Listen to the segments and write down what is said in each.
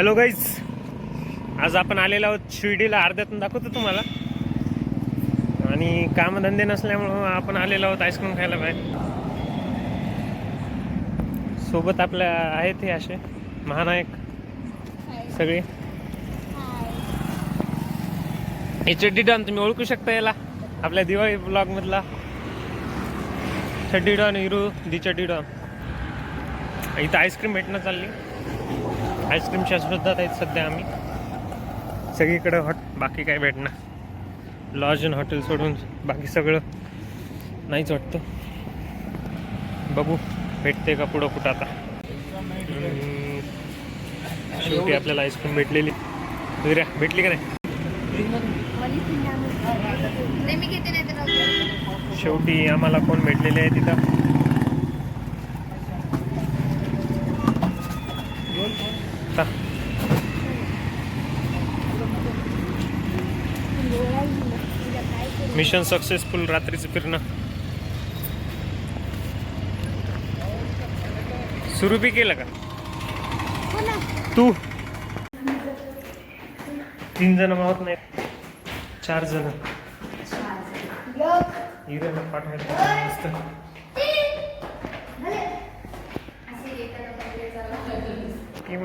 Hello guys, आज आपण आलेलो आहोत शिर्डीला. अर्ध्यातून दाखवतो तुम्हाला. आणि कामधंदे नसल्यामुळं आपण आलेलो आहोत आईस्क्रीम खायला बाहेर. सोबत आपल्या आहेत हे असे महानायक सगळे. हे चड्डी डॉन तुम्ही ओळखू शकता, याला आपल्या दिवाळी ब्लॉग मधला चड्डी डॉन, हिरो दी चड्डी डॉन. इथं आईस्क्रीम भेटणं चालली. आईस्क्रीमच्या शोधात आहेत सध्या आम्ही. सगळीकडे बाकी काय भेटणं, लॉज अँड हॉटेल सोडून बाकी सगळं नाहीच वाटतं. बघू भेटते का पुढं कुठं. आता शेवटी आपल्याला आईस्क्रीम भेटलेली. विरा भेटली का नाही? शेवटी आम्हाला कोण भेटलेले आहे तिथं. Mission successful. रात्रीचं फिरणं सुरू बी केलं का तू? 3 जण मावत नाही, 4 जण. हिरोला पाठवायचं मस्त.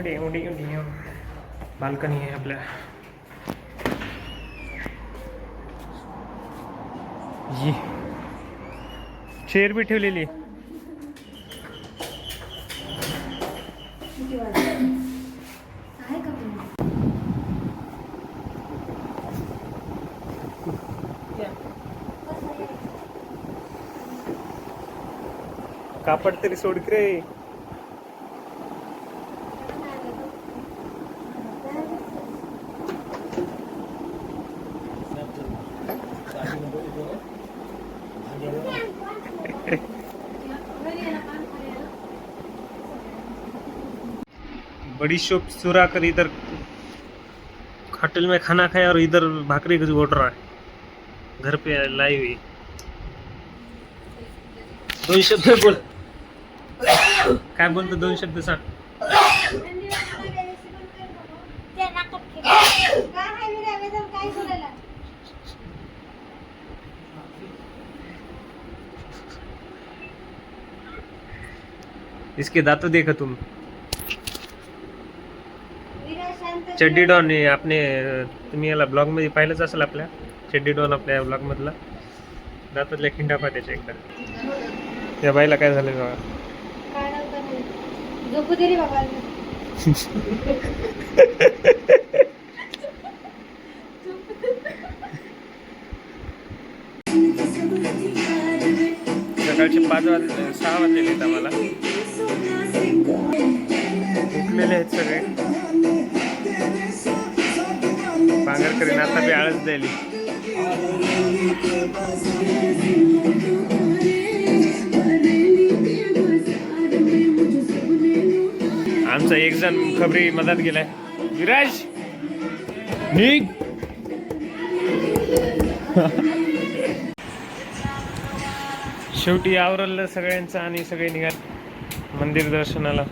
एवढी बाल्कनी आहे आपल्या. ये चेअर बी ठेवलेली. कापड तरी सोड रे. बड़ी शॉप चुरा कर इधर होटल में खाना खाया और इधर भाकरी घोट रहा है. घर पे लाई हुई. 2 शब्द बोल. काय बोलतो? 2 शब्द सांग. इसके दांतों देखा तुम. चड्डी डॉन हे आपले, तुम्ही याला ब्लॉग मध्ये पाहिलंच असेल. आपल्या चड्डी डॉन आपल्या ब्लॉग मधला दातातल्या खिंडा पा त्याच्या एकदा. त्या बाईला काय झालं बघा. सकाळचे 6 वाजलेले आहेत आम्हाला. उठलेले आहेत सगळे. पांगरकरीने आता बी आळस द्यायली. आमचा एक जण खबरी मदत गेलाय. विराज निघ. शेवटी आवरलं सगळ्यांचं आणि सगळे निघाले मंदिर दर्शनाला.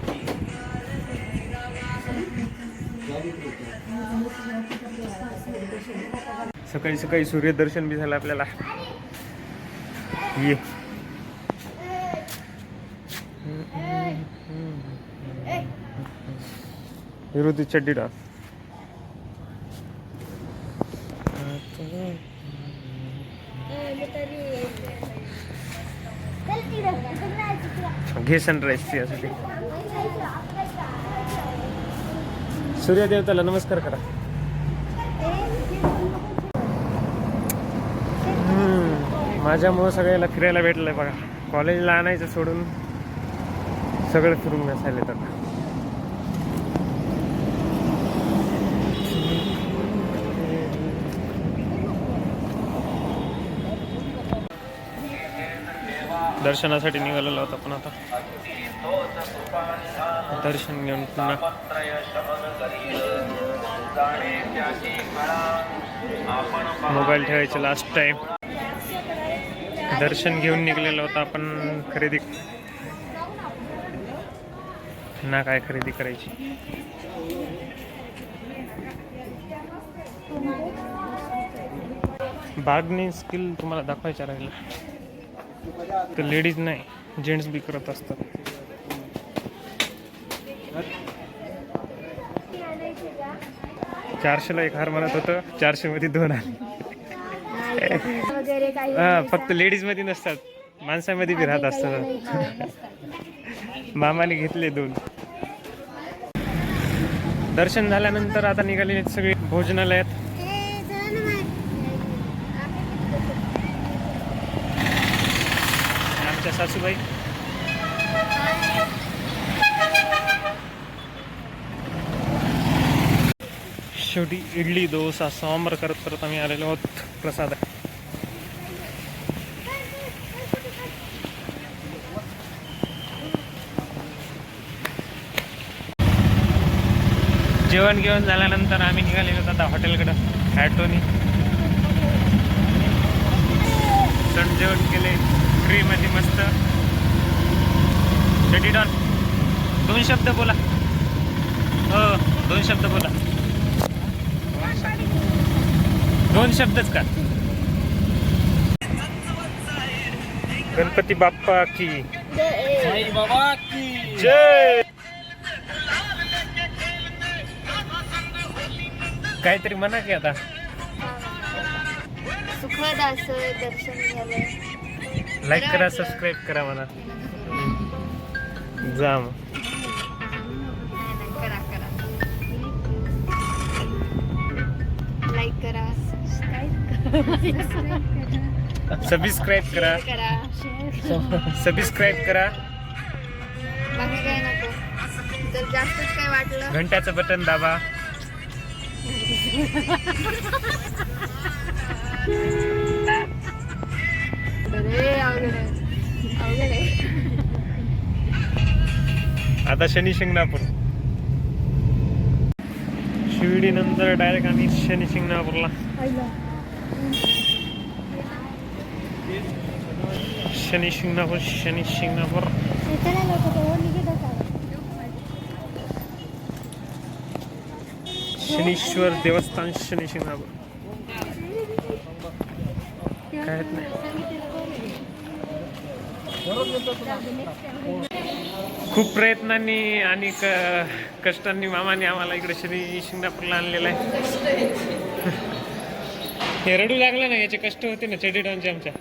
सकाळी सकाळी सूर्यदर्शन बी झालं आपल्याला. ये विरोधी चड्डी डॉन. घे सनराईज यासाठी. सूर्यदेवताला नमस्कार करा. माझ्यामुळं सगळ्याला फिरायला भेटलंय बघा. कॉलेजला आणायचं सोडून सगळं फिरून नसायला तर. दर्शनासाठी निघालेलो होता, पण आता दर्शन घेऊन पुन्हा मोबाईल ठेवायचे. लास्ट टाइम दर्शन घेऊन निघलेलो होता आपण. खरेदी ना काय खरेदी करायची. बार्गेनिंग स्किल तुम्हाला दाखवायचं राहिलं तर लेडीज नाही जेंट्स बी करत असतात. चारशेला एक हार म्हणत होतं, 400 मध्ये 2 हार. हा फक्त लेडीज मध्ये नसतात, माणसामध्ये बी राहत असतात. मामाने घेतले 2. दर्शन झाल्यानंतर आता निघालेले सगळे भोजनालयात. आमच्या सासूबाई शेवटी इडली डोसा सांबार करत करत आम्ही आलेलो आहोत प्रसाद. जेवण घेऊन झाल्यानंतर आम्ही निघालेलो आता हॉटेलकडं ॲटोनी. सण जेवण केले फ्रीमध्ये मस्त. शेटी डॉन 2 शब्द बोला. हो 2 शब्द बोला. 2 शब्दच का. गणपती बाप्पा की साई बाबा की जय. काहीतरी म्हणा की आता. सुखद असं दर्शन झालं. लाईक करा सबस्क्राईब करा म्हणा. जा मग. करा करा लाईक करा सबस्क्राईब करा करा सबस्क्राईब करा. बाकी काय नको. जर जास्तच काय वाटलं घंट्याचं बटन दाबा. अरे अवघड आहे. अवघड आहे. आता शनी शिंगणापूर. शिर्डी नंतर डायरेक्ट आम्ही शनी शिंगणापूरला. शनी शिंगणापूर शनी शिंगणापूर. शनीश्वर देवस्थान शनी शिंगणापूर. काय नाही. खूप प्रयत्नांनी आणि कष्टांनी मामाने आम्हाला इकडे शनी शिंगणापूरला आणलेलं आहे. हे रडू लागलं ना, याचे कष्ट होते ना चेडीडॉनचे आमच्या.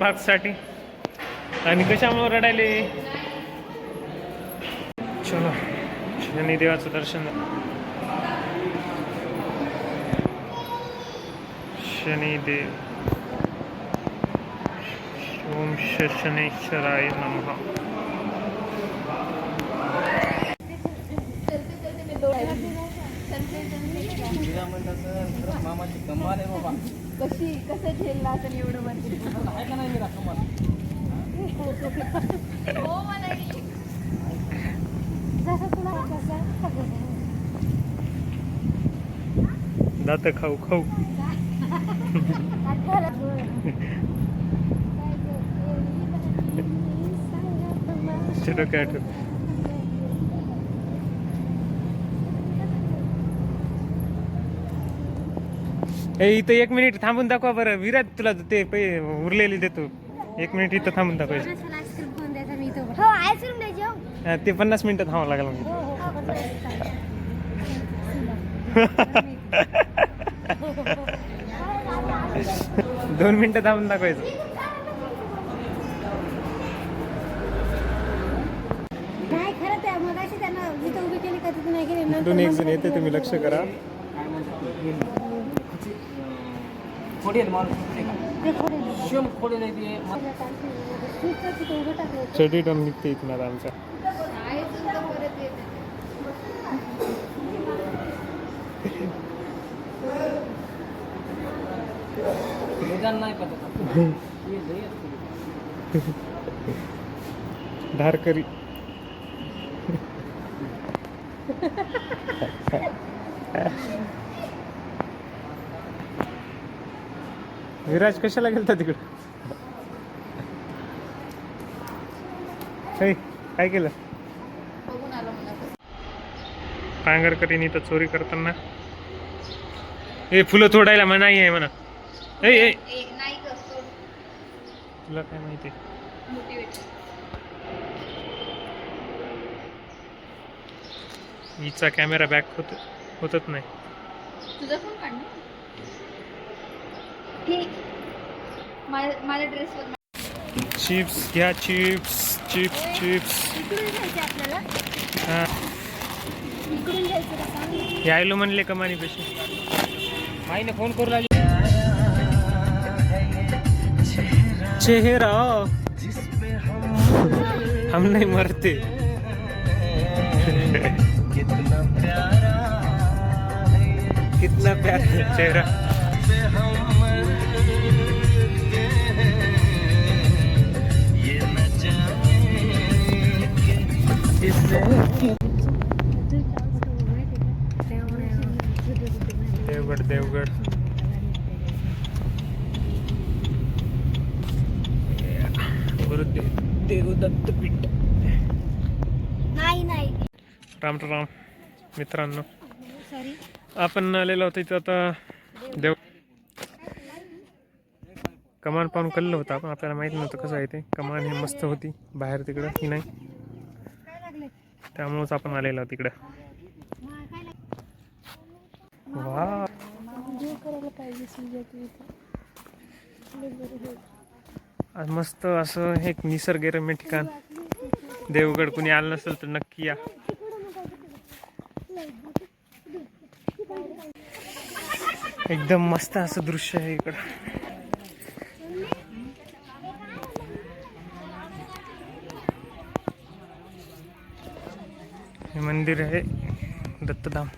पार्कसाठी आणि कशामुळे रडायले. चलो शनी देवाचं दर्शन. शनिदेव ओम शनेश्वराय नमः. मामाची कमाल आहे बाबा. कसं झेलला असेल एवढं वरती. आहे का नाही मेरा कमाल. हो मला दात खाऊ खाऊ. चलो काय आठवत. इथं 1 मिनिट थांबून दाखवा बरं विराट. तुला ते उरलेली देतो. 1 मिनिट इथं थांबून दाखवायचं. हो आईस्क्रीम द्यायची. ते 50 मिनिटं थांबावं लागेल मग. 2 मिनिटं थांबून दाखवायचं. नाही खरं त्या मगाशी त्यांना जिथं उभी केली का तिथं नाही गेली. दोन एक जण येते तुम्ही लक्ष करा. खोडेल माणूस शिवम खोडेल आहे ते. चढी डॉन निघते इथून आता आमचा. निदान नाही पडत. धारकरी. विराज कशाला गेलता तिकडे. काय केलं बघून आलो मला कसं. पांगरकरीने तर चोरी करताना हे फुलं तोडायला मनाई आहे म्हणा. ए नाही ग सोड. तुला काय माहिती मोटिवेट. हिचा कॅमेरा बॅक होतच नाही. तुझा फोन काढ ना. हे माझ्या ड्रेसवर चिप्स घ्या. Chips chips chips. इकडून घ्यायचे आपल्याला. हा इकडून घ्यायचं का सांग. यायलो म्हणले कमानी पैसे. आईने फोन करू लागली. चेहरा हम नहीं मरते. कितना प्यारा चेहरा. देवगड देवगड. गुरुदेव देवदत्त पीठ. नाही राम राम मित्रांनो, सॉरी. आपण आलेलो होतो इथं आता देव कमान पाहून कळलं होतं आपण. आपल्याला माहित नव्हतं कसं आहे ते. कमान ही मस्त होती बाहेर तिकडं की नाही, त्यामुळेच आपण आलेलो तिकडं. वा आज मस्त असं एक निसर्गरम्य ठिकाण. देवगड कुणी आलं नसेल तर नक्की या. एकदम मस्त असं दृश्य आहे इकडं. हे मंदिर आहे दत्तधाम.